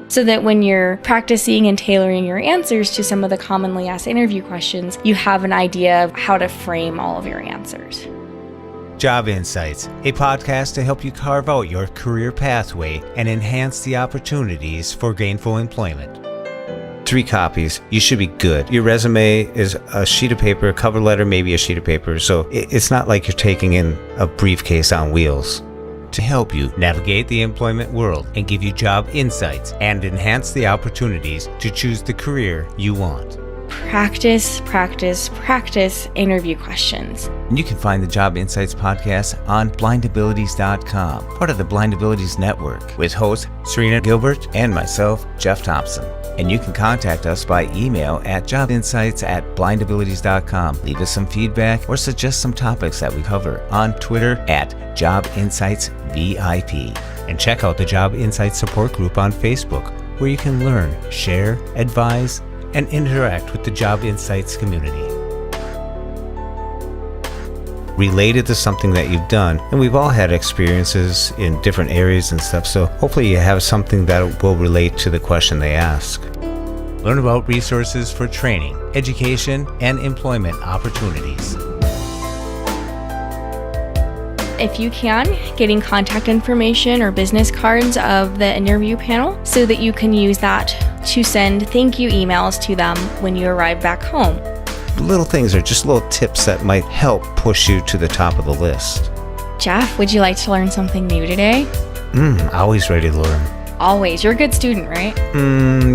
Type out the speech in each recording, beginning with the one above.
so that when you're practicing and tailoring your answers to some of the commonly asked interview questions, you have an idea of how to frame all of your answers. Job Insights, a podcast to help you carve out your career pathway and enhance the opportunities for gainful employment. 3 copies, you should be good. Your resume is a sheet of paper, a cover letter, maybe a sheet of paper, so it's not like you're taking in a briefcase on wheels. To help you navigate the employment world and give you job insights and enhance the opportunities to choose the career you want. Practice, practice, practice interview questions. And you can find the Job Insights podcast on blindabilities.com, part of the Blind Abilities Network, with hosts Serina, Gilbert, and myself, Jeff Thompson. And you can contact us by email at jobinsights@blindabilities.com. Leave us some feedback or suggest some topics that we cover on Twitter at JobInsightsVIP. And check out the Job Insights support group on Facebook, where you can learn, share, advise, and interact with the Job Insights community. Related to something that you've done, and we've all had experiences in different areas and stuff, so hopefully you have something that will relate to the question they ask. Learn about resources for training, education, and employment opportunities. If you can, getting contact information or business cards of the interview panel so that you can use that to send thank you emails to them when you arrive back home. Little things are just little tips that might help push you to the top of the list. Jeff, would you like to learn something new today? Always ready to learn. Always. You're a good student, right?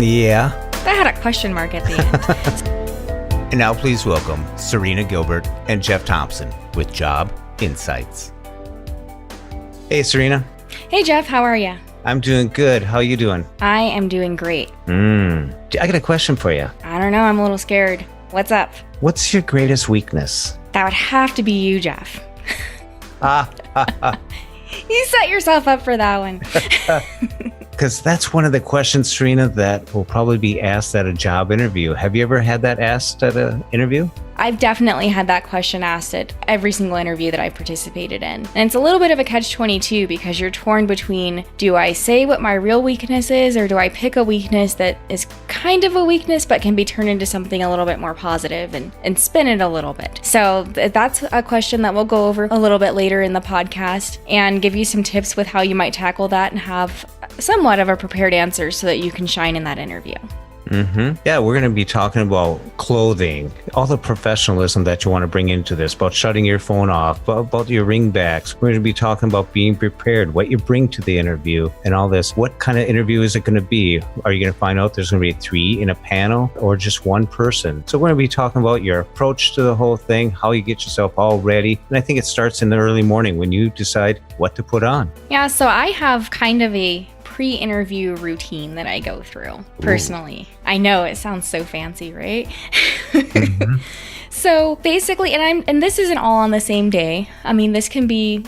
Yeah. That had a question mark at the end. And now please welcome Serina, Gilbert, and Jeff Thompson with Job Insights. Hey, Serina. Hey, Jeff. How are you? I'm doing good. How are you doing? I am doing great. I got a question for you. I don't know. I'm a little scared. What's up? What's your greatest weakness? That would have to be you, Jeff. You set yourself up for that one. Because that's one of the questions, Serina, that will probably be asked at a job interview. Have you ever had that asked at an interview? I've definitely had that question asked at every single interview that I've participated in. And it's a little bit of a catch-22 because you're torn between, do I say what my real weakness is, or do I pick a weakness that is kind of a weakness but can be turned into something a little bit more positive and spin it a little bit. So that's a question that we'll go over a little bit later in the podcast and give you some tips with how you might tackle that and have somewhat of a prepared answer so that you can shine in that interview. Yeah, we're going to be talking about clothing, all the professionalism that you want to bring into this, about shutting your phone off, about your ringbacks. We're going to be talking about being prepared, what you bring to the interview, and all this. What kind of interview is it going to be? Are you going to find out there's going to be 3 in a panel or just one person? So we're going to be talking about your approach to the whole thing, how you get yourself all ready. And I think it starts in the early morning when you decide what to put on. Yeah, so I have kind of a pre-interview routine that I go through personally. I know it sounds so fancy, right? So basically, and this isn't all on the same day. I mean, this can be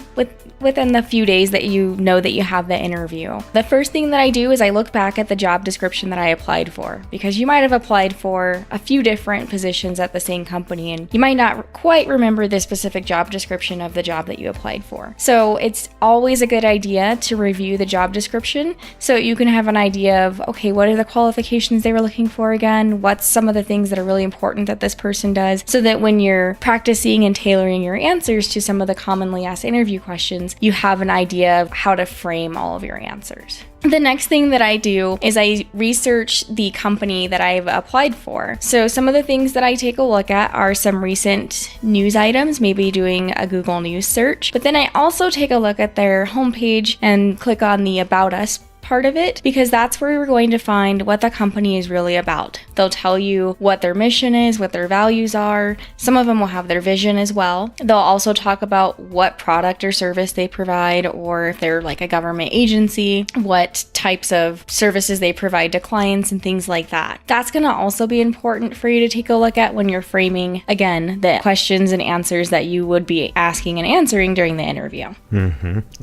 within the few days that you know that you have the interview. The first thing that I do is I look back at the job description that I applied for, because you might have applied for a few different positions at the same company and you might not quite remember the specific job description of the job that you applied for. So it's always a good idea to review the job description so you can have an idea of, okay, what are the qualifications they were looking for again? What's some of the things that are really important that this person does? So that when you're practicing and tailoring your answers to some of the commonly asked interview questions, you have an idea of how to frame all of your answers. The next thing that I do is I research the company that I've applied for. So some of the things that I take a look at are some recent news items, maybe doing a Google News search. But then I also take a look at their homepage and click on the About Us part of it, because that's where you're going to find what the company is really about. They'll tell you what their mission is, what their values are. Some of them will have their vision as well. They'll also talk about what product or service they provide, or if they're like a government agency, what types of services they provide to clients and things like that. That's going to also be important for you to take a look at when you're framing, again, the questions and answers that you would be asking and answering during the interview.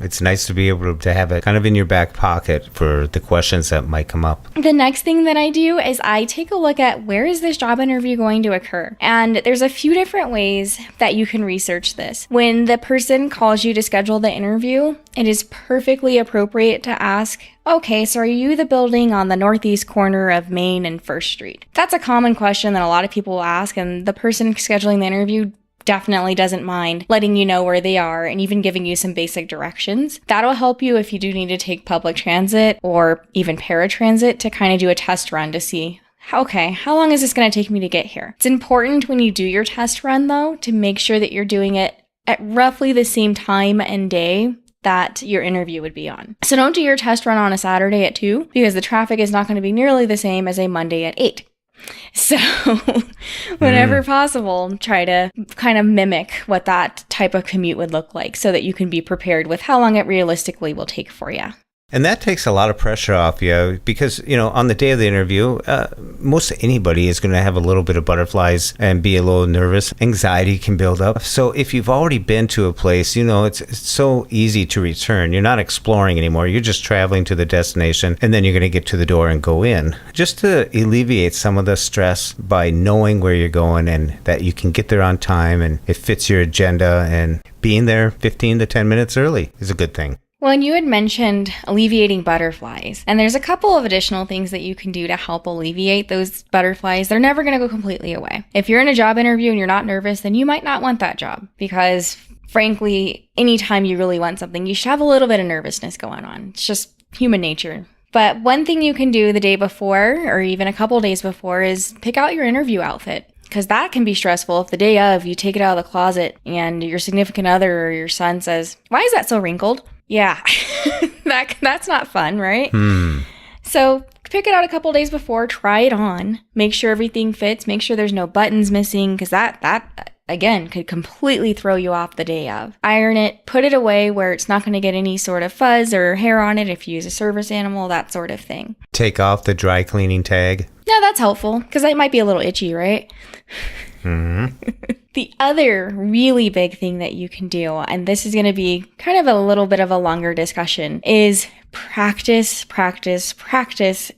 It's nice to be able to have it kind of in your back pocket for the questions that might come up. The next thing that I do is I take a look at where is this job interview going to occur? And there's a few different ways that you can research this. When the person calls you to schedule the interview, it is perfectly appropriate to ask, okay, so are you the building on the northeast corner of Main and First Street? That's a common question that a lot of people will ask, and the person scheduling the interview definitely doesn't mind letting you know where they are and even giving you some basic directions. That'll help you if you do need to take public transit or even paratransit to kind of do a test run to see, okay, how long is this going to take me to get here? It's important when you do your test run, though, to make sure that you're doing it at roughly the same time and day that your interview would be on. So don't do your test run on a Saturday at 2 because the traffic is not going to be nearly the same as a Monday at 8. So whenever possible, try to kind of mimic what that type of commute would look like so that you can be prepared with how long it realistically will take for you. And that takes a lot of pressure off you because, on the day of the interview, most anybody is going to have a little bit of butterflies and be a little nervous. Anxiety can build up. So if you've already been to a place, it's so easy to return. You're not exploring anymore. You're just traveling to the destination and then you're going to get to the door and go in. Just to alleviate some of the stress by knowing where you're going and that you can get there on time and it fits your agenda, and being there 15 to 10 minutes early is a good thing. Well, and you had mentioned alleviating butterflies, and there's a couple of additional things that you can do to help alleviate those butterflies. They're never going to go completely away. If you're in a job interview and you're not nervous, then you might not want that job because, frankly, anytime you really want something, you should have a little bit of nervousness going on. It's just human nature. But one thing you can do the day before or even a couple days before is pick out your interview outfit. Because that can be stressful if the day of you take it out of the closet and your significant other or your son says, "Why is that so wrinkled?" Yeah, that's not fun, right? So pick it out a couple days before, try it on, make sure everything fits, make sure there's no buttons missing, because that again could completely throw you off the day of. Iron it, put it away where it's not going to get any sort of fuzz or hair on it if you use a service animal, that sort of thing. Take off the dry cleaning tag. No, that's helpful because that might be a little itchy, right? The other really big thing that you can do, and this is going to be kind of a little bit of a longer discussion, is practice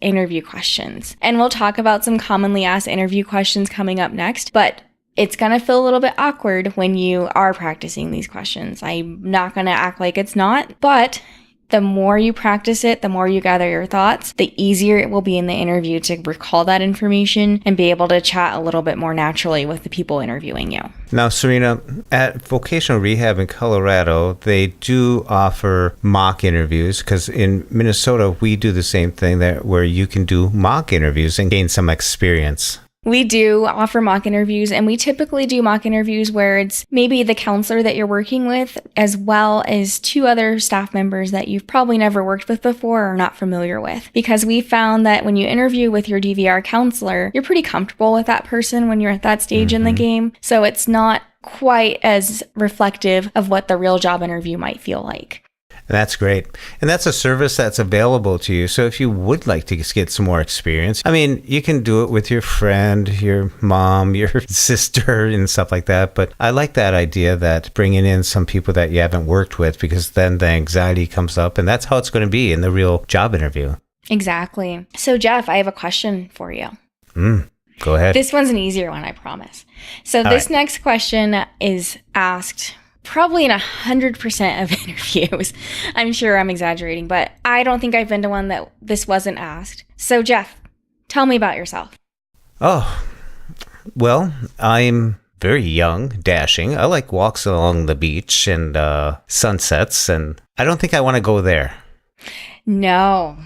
interview questions. And we'll talk about some commonly asked interview questions coming up next, but it's going to feel a little bit awkward when you are practicing these questions. I'm not going to act like it's not, but the more you practice it, the more you gather your thoughts, the easier it will be in the interview to recall that information and be able to chat a little bit more naturally with the people interviewing you. Now, Serina, at Vocational Rehab in Colorado, they do offer mock interviews because in Minnesota, we do the same thing there where you can do mock interviews and gain some experience. We do offer mock interviews, and we typically do mock interviews where it's maybe the counselor that you're working with, as well as 2 other staff members that you've probably never worked with before or are not familiar with. Because we found that when you interview with your DVR counselor, you're pretty comfortable with that person when you're at that stage in the game. So it's not quite as reflective of what the real job interview might feel like. That's great. And that's a service that's available to you. So if you would like to get some more experience, you can do it with your friend, your mom, your sister, and stuff like that. But I like that idea that bringing in some people that you haven't worked with, because then the anxiety comes up, and that's how it's going to be in the real job interview. Exactly. So Jeff, I have a question for you. Go ahead. This one's an easier one, I promise. So this next question is asked probably in 100% of interviews. I'm sure I'm exaggerating, but I don't think I've been to one that this wasn't asked. So Jeff, tell me about yourself. Oh, well, I'm very young, dashing. I like walks along the beach and sunsets, and I don't think I want to go there. No.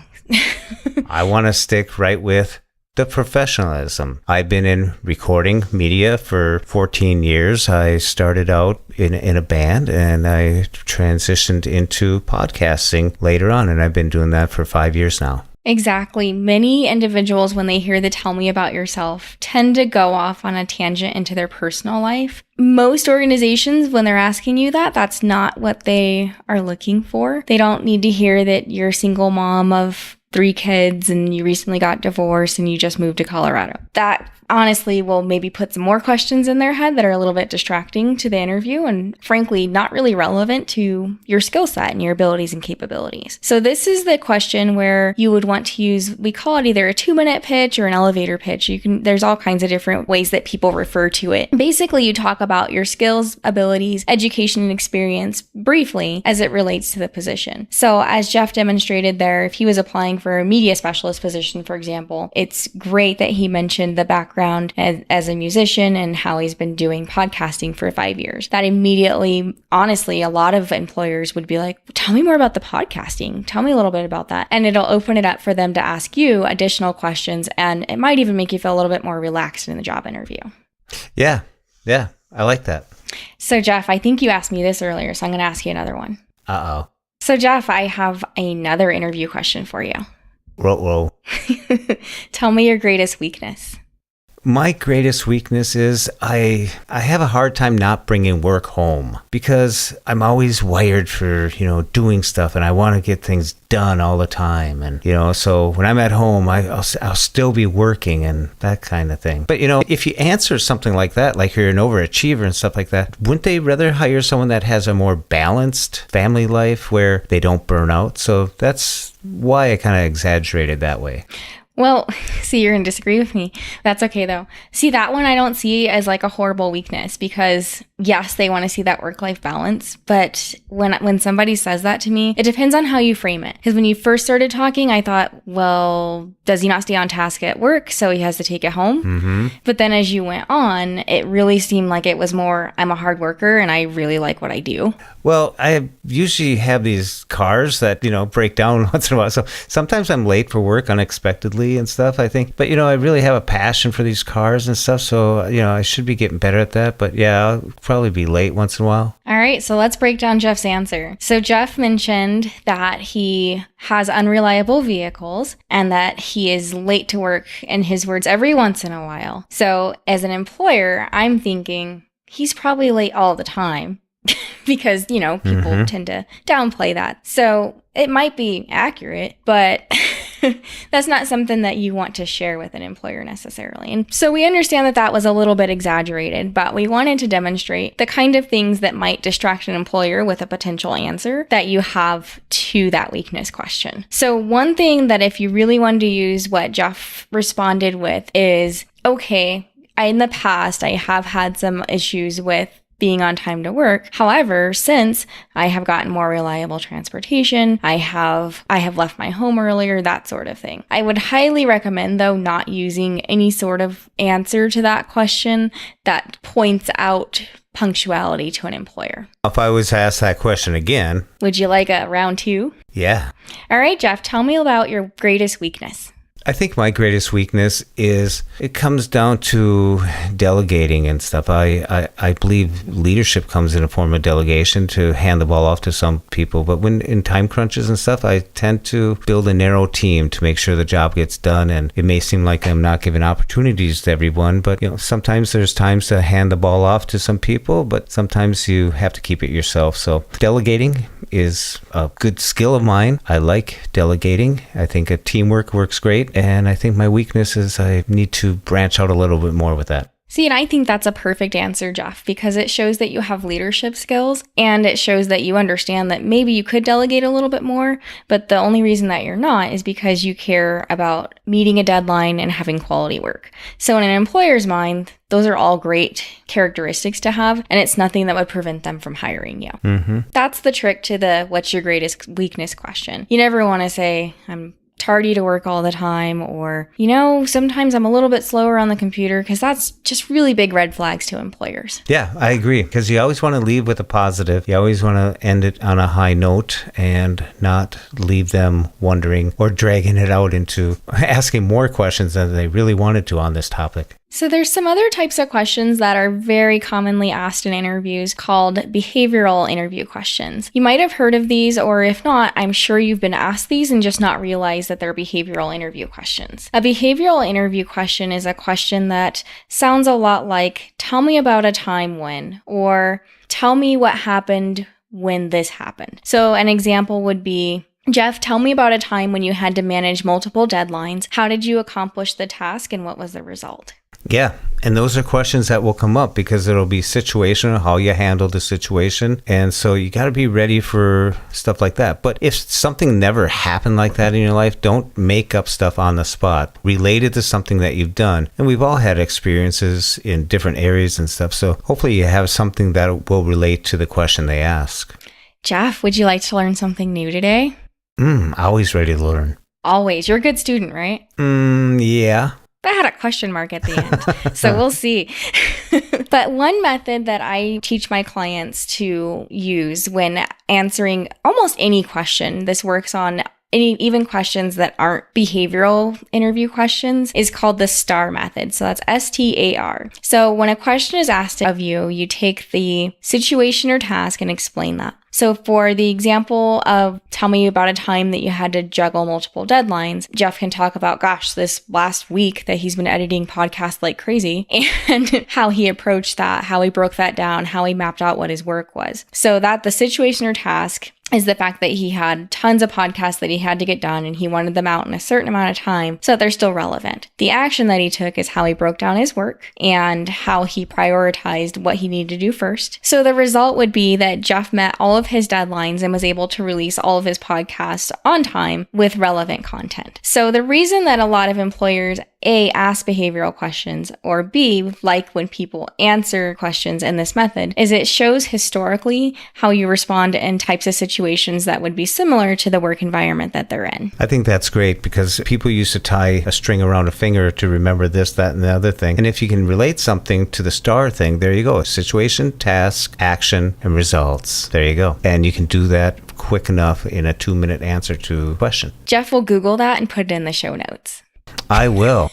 I want to stick right with the professionalism. I've been in recording media for 14 years. I started out in a band, and I transitioned into podcasting later on, and I've been doing that for 5 years now. Exactly. Many individuals, when they hear the tell me about yourself, tend to go off on a tangent into their personal life. Most organizations, when they're asking you that, that's not what they are looking for. They don't need to hear that you're a single mom of 3 kids and you recently got divorced and you just moved to Colorado. That honestly will maybe put some more questions in their head that are a little bit distracting to the interview and frankly not really relevant to your skill set and your abilities and capabilities. So this is the question where you would want to use, we call it either a 2-minute pitch or an elevator pitch. There's all kinds of different ways that people refer to it. Basically, you talk about your skills, abilities, education, and experience briefly as it relates to the position. So as Jeff demonstrated there, if he was applying for a media specialist position, for example, it's great that he mentioned the background as a musician and how he's been doing podcasting for 5 years. That immediately, honestly, a lot of employers would be like, tell me more about the podcasting. Tell me a little bit about that. And it'll open it up for them to ask you additional questions. And it might even make you feel a little bit more relaxed in the job interview. Yeah. I like that. So Jeff, I think you asked me this earlier, so I'm going to ask you another one. Uh-oh. So Jeff, I have another interview question for you. Whoa. Tell me your greatest weakness. My greatest weakness is I have a hard time not bringing work home because I'm always wired for, doing stuff and I want to get things done all the time. And, so when I'm at home, I'll still be working and that kind of thing. But, if you answer something like that, like you're an overachiever and stuff like that, wouldn't they rather hire someone that has a more balanced family life where they don't burn out? So that's why I kind of exaggerated that way. Well, see, you're going to disagree with me. That's okay, though. See, that one I don't see as like a horrible weakness because, yes, they want to see that work-life balance. But when somebody says that to me, it depends on how you frame it. Because when you first started talking, I thought, well, does he not stay on task at work, so he has to take it home? Mm-hmm. But then as you went on, it really seemed like it was more, I'm a hard worker and I really like what I do. Well, I usually have these cars that, break down once in a while. So sometimes I'm late for work unexpectedly and stuff, I think. But, I really have a passion for these cars and stuff. So, I should be getting better at that. But yeah, I'll probably be late once in a while. All right. So let's break down Jeff's answer. So Jeff mentioned that he has unreliable vehicles and that he is late to work, in his words, every once in a while. So as an employer, I'm thinking he's probably late all the time. Because, people tend to downplay that. So it might be accurate, but that's not something that you want to share with an employer necessarily. And so we understand that that was a little bit exaggerated, but we wanted to demonstrate the kind of things that might distract an employer with a potential answer that you have to that weakness question. So one thing that if you really wanted to use what Jeff responded with is, okay, in the past, I have had some issues with being on time to work. However, since I have gotten more reliable transportation, I have left my home earlier, that sort of thing. I would highly recommend, though, not using any sort of answer to that question that points out punctuality to an employer. If I was asked that question again, would you like a round 2? Yeah. All right, Jeff, tell me about your greatest weakness. I think my greatest weakness is it comes down to delegating and stuff. I believe leadership comes in a form of delegation to hand the ball off to some people. But when in time crunches and stuff, I tend to build a narrow team to make sure the job gets done. And it may seem like I'm not giving opportunities to everyone, but sometimes there's times to hand the ball off to some people, but sometimes you have to keep it yourself. So delegating is a good skill of mine. I like delegating. I think teamwork works great. And I think my weakness is I need to branch out a little bit more with that. See, and I think that's a perfect answer, Jeff, because it shows that you have leadership skills and it shows that you understand that maybe you could delegate a little bit more, but the only reason that you're not is because you care about meeting a deadline and having quality work. So in an employer's mind, those are all great characteristics to have, and it's nothing that would prevent them from hiring you. Mm-hmm. That's the trick to the what's your greatest weakness question. You never want to say, I'm tardy to work all the time, or, sometimes I'm a little bit slower on the computer, because that's just really big red flags to employers. Yeah, I agree, because you always want to leave with a positive. You always want to end it on a high note and not leave them wondering or dragging it out into asking more questions than they really wanted to on this topic. So there's some other types of questions that are very commonly asked in interviews called behavioral interview questions. You might have heard of these, or if not, I'm sure you've been asked these and just not realized that they're behavioral interview questions. A behavioral interview question is a question that sounds a lot like, tell me about a time when, or tell me what happened when this happened. So an example would be, Jeff, tell me about a time when you had to manage multiple deadlines. How did you accomplish the task and what was the result? Yeah. And those are questions that will come up because it'll be situational, how you handle the situation. And so you got to be ready for stuff like that. But if something never happened like that in your life, don't make up stuff on the spot related to something that you've done. And we've all had experiences in different areas and stuff. So hopefully you have something that will relate to the question they ask. Jeff, would you like to learn something new today? Always ready to learn. Always. You're a good student, right? Yeah. That had a question mark at the end, so we'll see. But one method that I teach my clients to use when answering almost any question, this works on even questions that aren't behavioral interview questions, is called the STAR method. So that's STAR. So when a question is asked of you, you take the situation or task and explain that. So for the example of tell me about a time that you had to juggle multiple deadlines, Jeff can talk about, gosh, this last week that he's been editing podcasts like crazy and how he approached that, how he broke that down, how he mapped out what his work was. So that the situation or task is the fact that he had tons of podcasts that he had to get done and he wanted them out in a certain amount of time so that they're still relevant. The action that he took is how he broke down his work and how he prioritized what he needed to do first. So the result would be that Jeff met all of his deadlines and was able to release all of his podcasts on time with relevant content. So the reason that a lot of employers A, ask behavioral questions, or B, like when people answer questions in this method, is it shows historically how you respond in types of situations that would be similar to the work environment that they're in. I think that's great because people used to tie a string around a finger to remember this, that, and the other thing. And if you can relate something to the STAR thing, there you go. Situation, task, action, and results. There you go. And you can do that quick enough in a 2-minute answer to a question. Jeff will Google that and put it in the show notes. I will.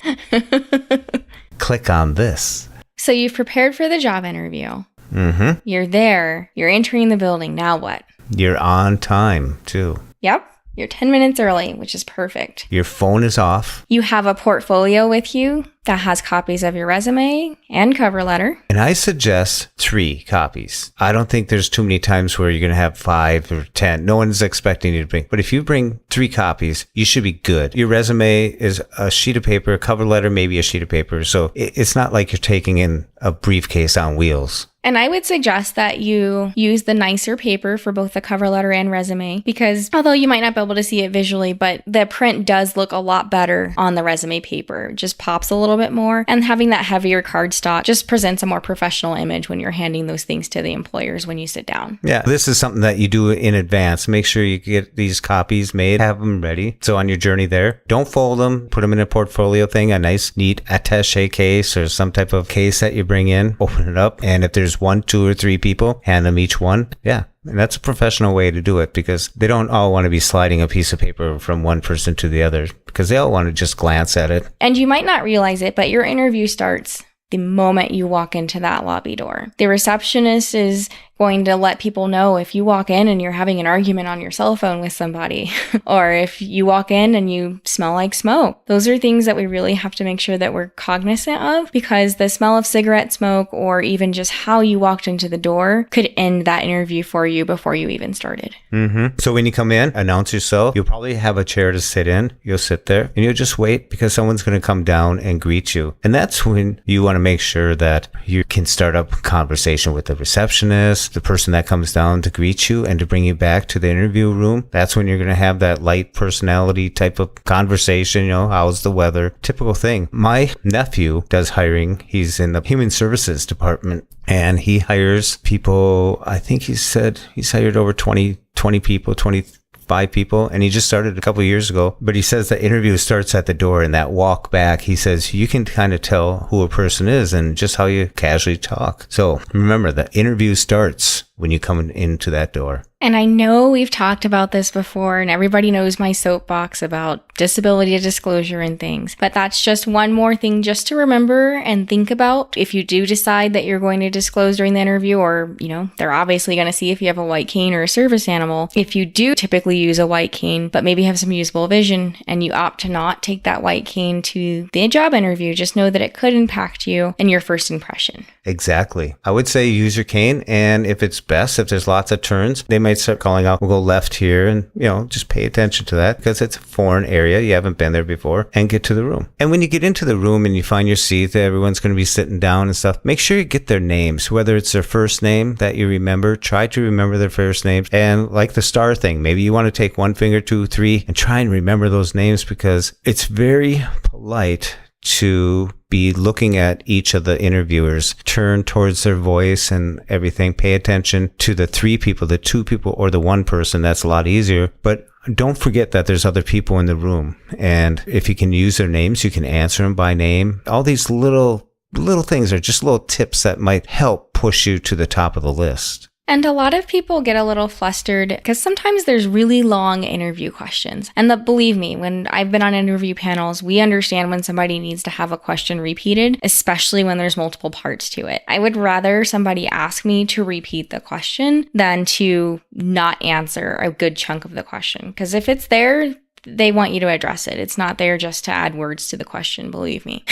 Click on this. So you've prepared for the job interview. Mm-hmm. You're there. You're entering the building. Now what? You're on time, too. Yep. You're 10 minutes early, which is perfect. Your phone is off. You have a portfolio with you that has copies of your resume and cover letter. And I suggest 3 copies. I don't think there's too many times where you're going to have 5 or 10. No one's expecting you to bring. But if you bring 3 copies, you should be good. Your resume is a sheet of paper, a cover letter, maybe a sheet of paper. So it's not like you're taking in a briefcase on wheels. And I would suggest that you use the nicer paper for both the cover letter and resume because although you might not be able to see it visually, but the print does look a lot better on the resume paper. It just pops a little bit more. And having that heavier cardstock just presents a more professional image when you're handing those things to the employers when you sit down. Yeah, this is something that you do in advance. Make sure you get these copies made, have them ready. So on your journey there, don't fold them, put them in a portfolio thing, a nice, neat attaché case or some type of case that you bring in, open it up. And if there's 1, 2, or 3 people, hand them each one. Yeah. And that's a professional way to do it because they don't all want to be sliding a piece of paper from one person to the other because they all want to just glance at it. And you might not realize it, but your interview starts the moment you walk into that lobby door. The receptionist is going to let people know if you walk in and you're having an argument on your cell phone with somebody, or if you walk in and you smell like smoke. Those are things that we really have to make sure that we're cognizant of because the smell of cigarette smoke or even just how you walked into the door could end that interview for you before you even started. Mm-hmm. So when you come in, announce yourself. You'll probably have a chair to sit in. You'll sit there and you'll just wait because someone's going to come down and greet you. And that's when you want to make sure that you can start up a conversation with the receptionist, the person that comes down to greet you and to bring you back to the interview room. That's when you're going to have that light personality type of conversation. You know, how's the weather? Typical thing. My nephew does hiring. He's in the human services department and he hires people. I think he said he's hired over 20 people, 25 people, and he just started a couple of years ago. But he says the interview starts at the door and that walk back, he says you can kind of tell who a person is and just how you casually talk. So remember, the interview starts when you come into that door. And I know we've talked about this before and everybody knows my soapbox about disability disclosure and things, but that's just one more thing just to remember and think about if you do decide that you're going to disclose during the interview or, you know, they're obviously going to see if you have a white cane or a service animal. If you do typically use a white cane, but maybe have some usable vision and you opt to not take that white cane to the job interview, just know that it could impact you in your first impression. Exactly. I would say use your cane, and if it's best, if there's lots of turns, they might start calling out, we'll go left here, and, just pay attention to that because it's a foreign area. You haven't been there before, and get to the room. And when you get into the room and you find your seat, everyone's going to be sitting down and stuff, make sure you get their names, whether it's their first name that you remember, try to remember their first names. And like the star thing, maybe you want to take 1 finger, 2, 3, and try and remember those names because it's very polite to be looking at each of the interviewers, turn towards their voice and everything, pay attention to the 3 people, the 2 people, or the 1 person. That's a lot easier. But don't forget that there's other people in the room. And if you can use their names, you can answer them by name. All these little things are just little tips that might help push you to the top of the list. And a lot of people get a little flustered because sometimes there's really long interview questions. And believe me, when I've been on interview panels, we understand when somebody needs to have a question repeated, especially when there's multiple parts to it. I would rather somebody ask me to repeat the question than to not answer a good chunk of the question. Because if it's there, they want you to address it. It's not there just to add words to the question, believe me.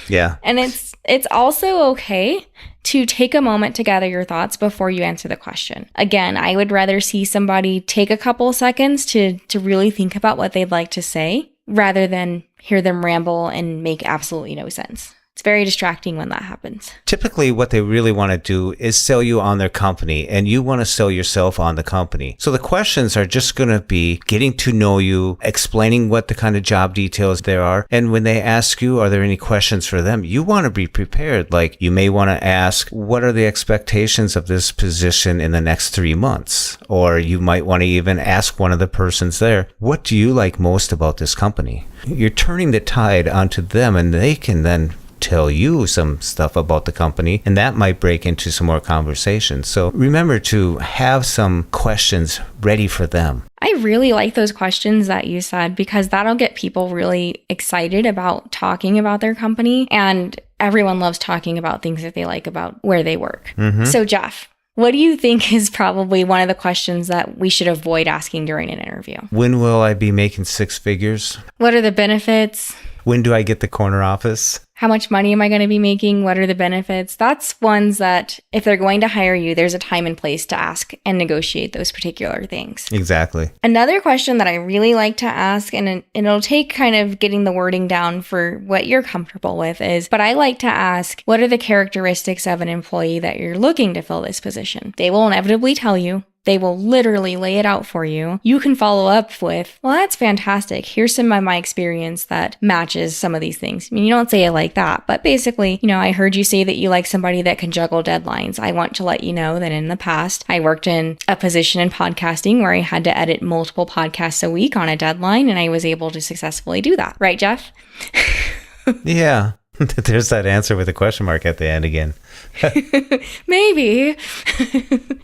Yeah. And it's also okay to take a moment to gather your thoughts before you answer the question. Again, I would rather see somebody take a couple seconds to really think about what they'd like to say rather than hear them ramble and make absolutely no sense. It's very distracting when that happens. Typically, what they really want to do is sell you on their company, and you want to sell yourself on the company. So the questions are just going to be getting to know you, explaining what the kind of job details there are. And when they ask you, are there any questions for them? You want to be prepared. Like you may want to ask, what are the expectations of this position in the next 3 months? Or you might want to even ask one of the persons there, what do you like most about this company? You're turning the tide onto them, and they can then tell you some stuff about the company, and that might break into some more conversations. So remember to have some questions ready for them. I really like those questions that you said because that'll get people really excited about talking about their company, and everyone loves talking about things that they like about where they work. Mm-hmm. So Jeff, what do you think is probably one of the questions that we should avoid asking during an interview? When will I be making 6 figures? What are the benefits? When do I get the corner office? How much money am I going to be making? What are the benefits? That's ones that if they're going to hire you, there's a time and place to ask and negotiate those particular things. Exactly. Another question that I really like to ask, and it'll take kind of getting the wording down for what you're comfortable with but I like to ask, what are the characteristics of an employee that you're looking to fill this position? They will inevitably tell you. They will literally lay it out for you. You can follow up with, well, that's fantastic. Here's some of my experience that matches some of these things. I mean, you don't say it like that, but basically, I heard you say that you like somebody that can juggle deadlines. I want to let you know that in the past, I worked in a position in podcasting where I had to edit multiple podcasts a week on a deadline, and I was able to successfully do that. Right, Jeff? Yeah. There's that answer with a question mark at the end again. Maybe.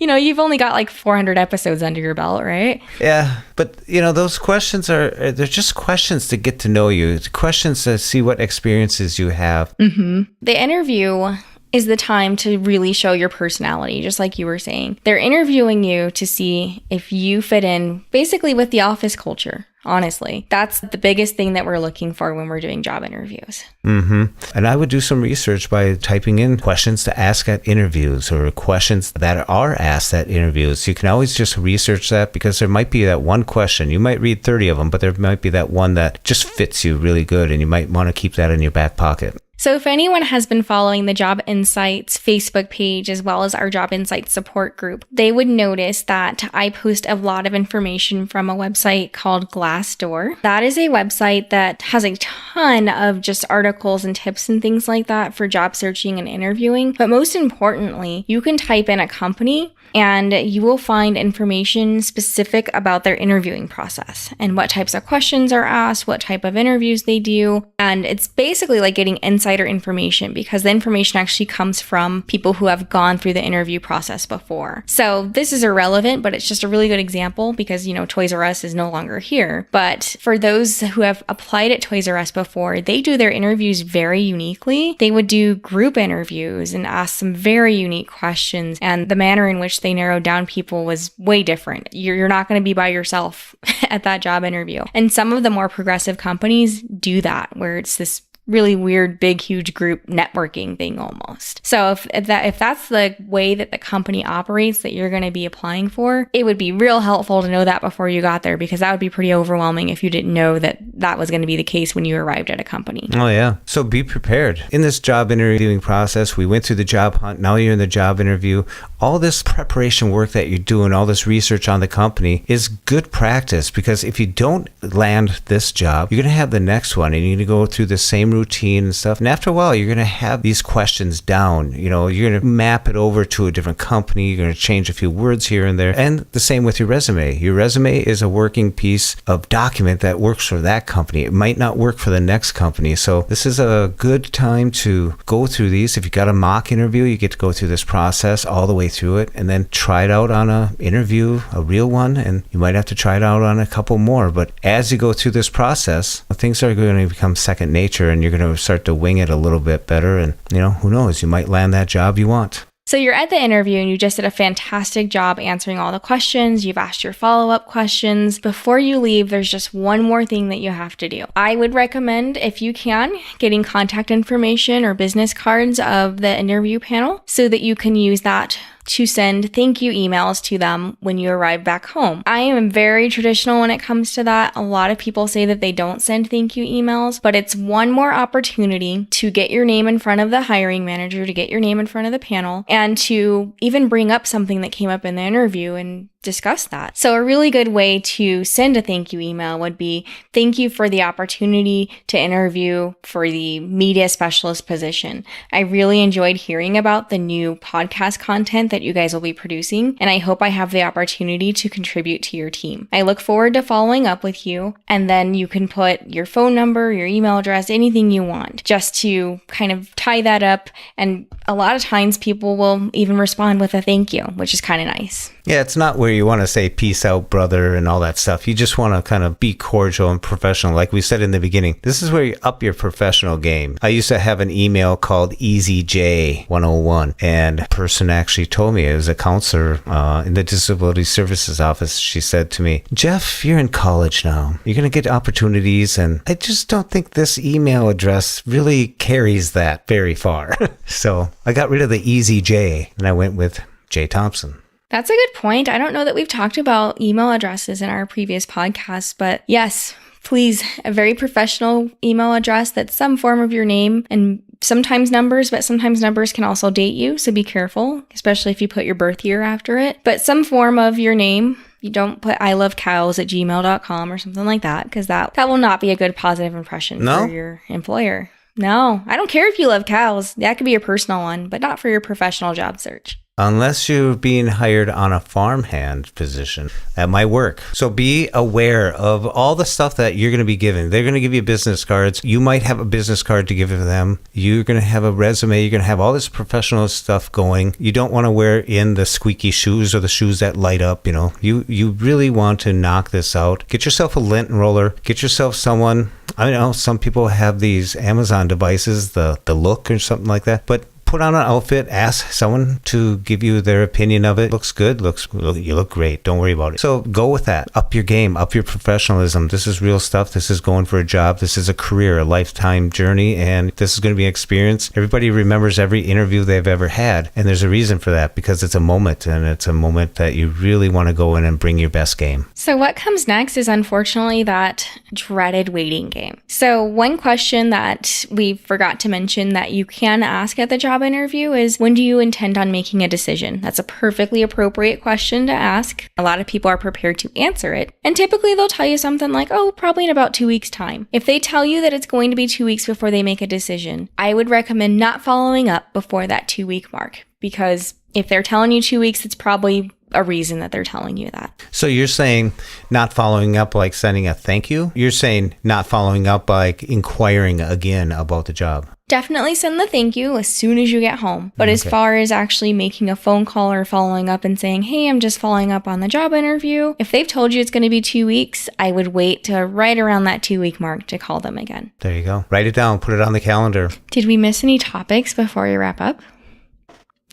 You've only got like 400 episodes under your belt, right? Yeah. But, those questions they're just questions to get to know you. Questions to see what experiences you have. Mm-hmm. The interview is the time to really show your personality, just like you were saying. They're interviewing you to see if you fit in basically with the office culture. Honestly, that's the biggest thing that we're looking for when we're doing job interviews. Mm-hmm. And I would do some research by typing in questions to ask at interviews or questions that are asked at interviews. You can always just research that because there might be that one question. You might read 30 of them, but there might be that one that just fits you really good, and you might want to keep that in your back pocket. So if anyone has been following the Job Insights Facebook page as well as our Job Insights support group, they would notice that I post a lot of information from a website called Glassdoor. That is a website that has a ton of just articles and tips and things like that for job searching and interviewing. But most importantly, you can type in a company and you will find information specific about their interviewing process and what types of questions are asked, what type of interviews they do. And it's basically like getting insider information because the information actually comes from people who have gone through the interview process before. So this is irrelevant, but it's just a really good example because, Toys R Us is no longer here. But for those who have applied at Toys R Us before, they do their interviews very uniquely. They would do group interviews and ask some very unique questions. And the manner in which they narrowed down people was way different. You're not going to be by yourself at that job interview. And some of the more progressive companies do that, where it's this really weird, big, huge group networking thing almost. So if that's the way that the company operates that you're going to be applying for, it would be real helpful to know that before you got there, because that would be pretty overwhelming if you didn't know that that was going to be the case when you arrived at a company. Oh, yeah. So be prepared. In this job interviewing process, we went through the job hunt. Now you're in the job interview. All this preparation work that you're doing, all this research on the company is good practice, because if you don't land this job, you're going to have the next one and you're going to go through the same routine and stuff. And after a while, you're going to have these questions down. You're going to map it over to a different company. You're going to change a few words here and there. And the same with your resume. Your resume is a working piece of document that works for that company. It might not work for the next company. So this is a good time to go through these. If you got a mock interview, you get to go through this process all the way through it and then try it out on a interview, a real one. And you might have to try it out on a couple more. But as you go through this process, things are going to become second nature and you're going to start to wing it a little bit better. And, who knows, you might land that job you want. So you're at the interview and you just did a fantastic job answering all the questions. You've asked your follow-up questions. Before you leave, there's just one more thing that you have to do. I would recommend, if you can, getting contact information or business cards of the interview panel so that you can use that to send thank you emails to them when you arrive back home. I am very traditional when it comes to that. A lot of people say that they don't send thank you emails, but it's one more opportunity to get your name in front of the hiring manager, to get your name in front of the panel, and to even bring up something that came up in the interview and discuss that. So a really good way to send a thank you email would be, thank you for the opportunity to interview for the media specialist position. I really enjoyed hearing about the new podcast content that you guys will be producing, and I hope I have the opportunity to contribute to your team. I look forward to following up with you, and then you can put your phone number, your email address, anything you want, just to kind of tie that up. And a lot of times people will even respond with a thank you, which is kind of nice. Yeah, it's not where you want to say peace out, brother, and all that stuff. You just want to kind of be cordial and professional. Like we said in the beginning, this is where you up your professional game. I used to have an email called EasyJ101, and a person actually told me, it was a counselor in the Disability Services office. She said to me, Jeff, you're in college now. You're going to get opportunities, and I just don't think this email address really carries that very far. So I got rid of the EasyJ, and I went with J. Thompson. That's a good point. I don't know that we've talked about email addresses in our previous podcasts, but yes, please, a very professional email address that's some form of your name, and sometimes numbers, but sometimes numbers can also date you, so be careful, especially if you put your birth year after it. But some form of your name. You don't put ilovecows@gmail.com or something like that, because that will not be a good positive impression for your employer. No, I don't care if you love cows. That could be your personal one, but not for your professional job search. Unless you're being hired on a farmhand position, that might work. So be aware of all the stuff that you're going to be given. They're going to give you business cards. You might have a business card to give to them. You're going to have a resume. You're going to have all this professional stuff going. You don't want to wear in the squeaky shoes or the shoes that light up. You really want to knock this out. Get yourself a lint roller. Get yourself someone. I know some people have these Amazon devices, the Look or something like that, but put on an outfit, ask someone to give you their opinion of it. Looks good, you look great, don't worry about it. So go with that. Up your game, up your professionalism. This is real stuff. This is going for a job. This is a career, a lifetime journey, and this is going to be an experience. Everybody remembers every interview they've ever had, and there's a reason for that, because it's a moment, and it's a moment that you really want to go in and bring your best game. So what comes next is unfortunately that dreaded waiting game. So one question that we forgot to mention that you can ask at the job interview is, when do you intend on making a decision? That's a perfectly appropriate question to ask. A lot of people are prepared to answer it, and typically they'll tell you something like, probably in about 2 weeks' time. If they tell you that it's going to be 2 weeks before they make a decision, I would recommend not following up before that 2-week mark, because if they're telling you 2 weeks, it's probably a reason that they're telling you that. So you're saying not following up like sending a thank you? You're saying not following up like inquiring again about the job? Definitely send the thank you as soon as you get home. But as far as actually making a phone call or following up and saying, hey, I'm just following up on the job interview, if they've told you it's going to be 2 weeks, I would wait to right around that 2-week mark to call them again. There you go. Write it down. Put it on the calendar. Did we miss any topics before we wrap up?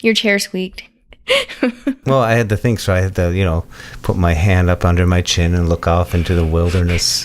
Your chair squeaked. Well, I had to think, so I had to, put my hand up under my chin and look off into the wilderness.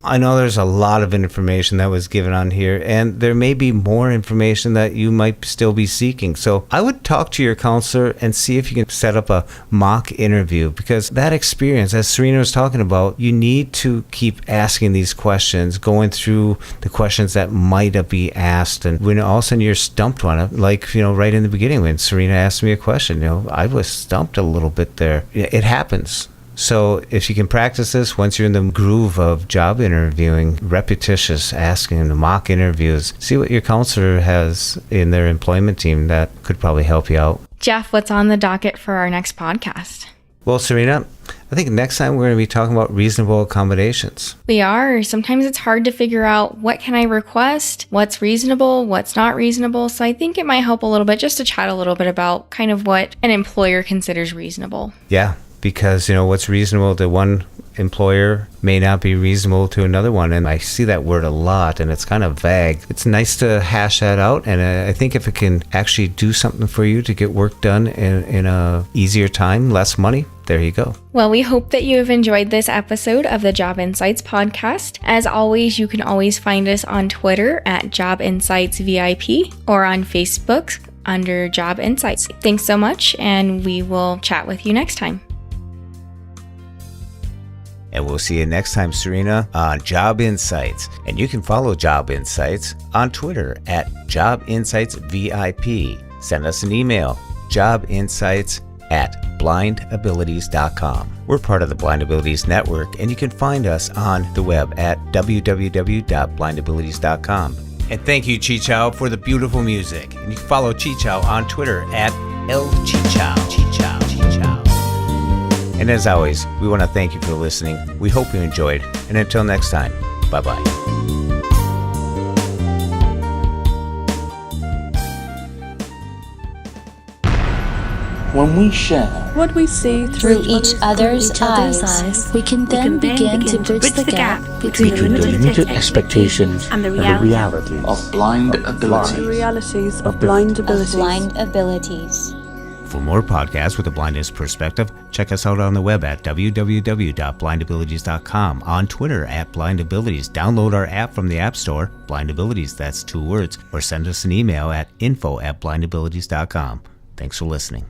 I know there's a lot of information that was given on here, and there may be more information that you might still be seeking. So I would talk to your counselor and see if you can set up a mock interview, because that experience, as Serina was talking about, you need to keep asking these questions, going through the questions that might be asked. And when all of a sudden you're stumped on it, like, right in the beginning when Serina asked me a question, I was stumped a little bit there. It happens. So if you can practice this, once you're in the groove of job interviewing, repetitious asking, the mock interviews, see what your counselor has in their employment team that could probably help you out. Jeff, what's on the docket for our next podcast? Well, Serina, I think next time we're going to be talking about reasonable accommodations. We are. Sometimes it's hard to figure out what can I request, what's reasonable, what's not reasonable. So I think it might help a little bit just to chat a little bit about kind of what an employer considers reasonable. Yeah. Because, what's reasonable to one employer may not be reasonable to another one. And I see that word a lot, and it's kind of vague. It's nice to hash that out. And I think if it can actually do something for you to get work done in a easier time, less money, there you go. Well, we hope that you have enjoyed this episode of the Job Insights podcast. As always, you can always find us on Twitter at Job Insights VIP or on Facebook under Job Insights. Thanks so much, and we will chat with you next time. And we'll see you next time, Serina, on Job Insights. And you can follow Job Insights on Twitter at Job Insights VIP. Send us an email, jobinsights@blindabilities.com. We're part of the Blind Abilities Network, and you can find us on the web at www.blindabilities.com. And thank you, Chichow, for the beautiful music. And you can follow Chichow on Twitter at LChichow. Chichow. And as always, we want to thank you for listening. We hope you enjoyed. And until next time, bye-bye. When we share what we see through each other's eyes, we can then begin to bridge the gap between the limited expectations and the realities of blind abilities. The realities of blind abilities. For more podcasts with a blindness perspective, check us out on the web at www.blindabilities.com, on Twitter at blindabilities. Download our app from the App Store, Blindabilities, that's 2 words, or send us an email at info@blindabilities.com. Thanks for listening.